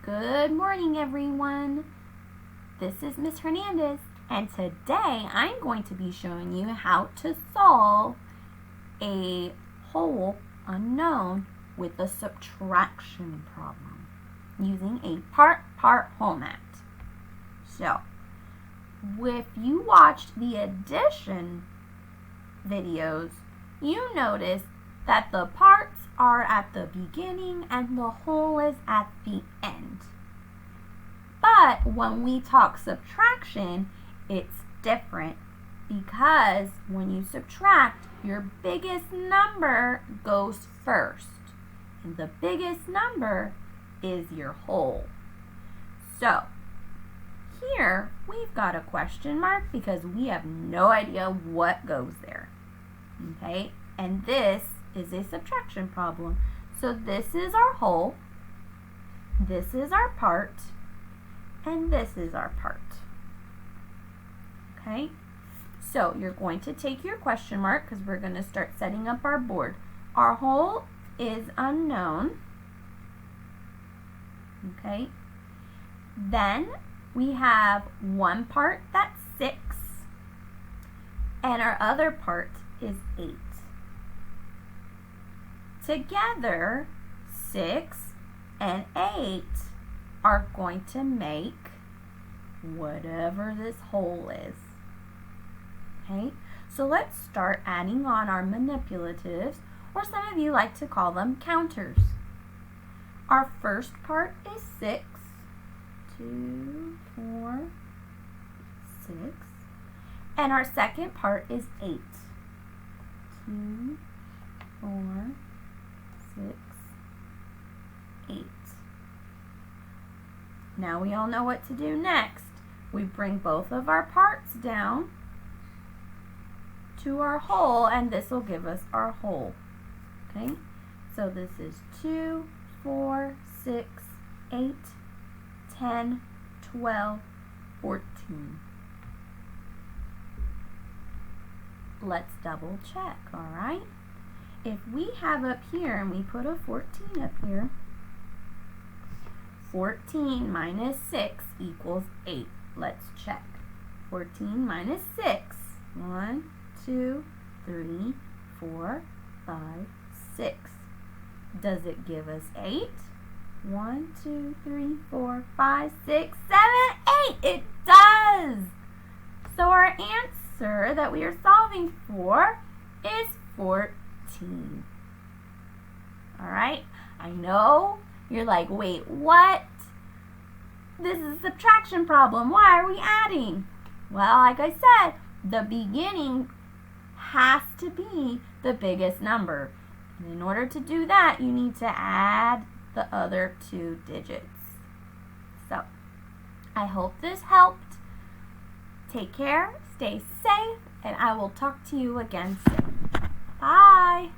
Good morning, everyone. This is Miss Hernandez, and today I'm going to be showing you how to solve a whole unknown with a subtraction problem using a part-part whole mat. So, if you watched the addition videos, you noticed that the parts are at the beginning and the whole is at the end. But when we talk subtraction, it's different because when you subtract, your biggest number goes first. And the biggest number is your whole. So, here we've got a question mark because we have no idea what goes there. Okay? And this is a subtraction problem. So this is our whole, this is our part, and this is our part. Okay? So you're going to take your question mark because we're going to start setting up our board. Our whole is unknown. Okay? Then we have one part that's 6, and our other part is 8. Together, 6 and 8 are going to make whatever this whole is. Okay, so let's start adding on our manipulatives, or some of you like to call them counters. Our first part is 6, 2, 4, 6, and our second part is 8, 2, 4, 6, 8. Now we all know what to do next. We bring both of our parts down to our whole, and this will give us our whole. Okay? So this is 2, 4, 6, 8, 10, 12, 14. Let's double check, all right? If we have up here, and we put a 14 up here, 14 minus 6 equals 8. Let's check. 14 minus 6. 1, 2, 3, 4, 5, 6. Does it give us 8? 1, 2, 3, 4, 5, 6, 7, 8. It does! So our answer that we are solving for is 14. Alright, I know you're like, wait, what? This is a subtraction problem. Why are we adding? Well, like I said, the beginning has to be the biggest number. And in order to do that, you need to add the other 2 digits. So, I hope this helped. Take care, stay safe, and I will talk to you again soon. Bye!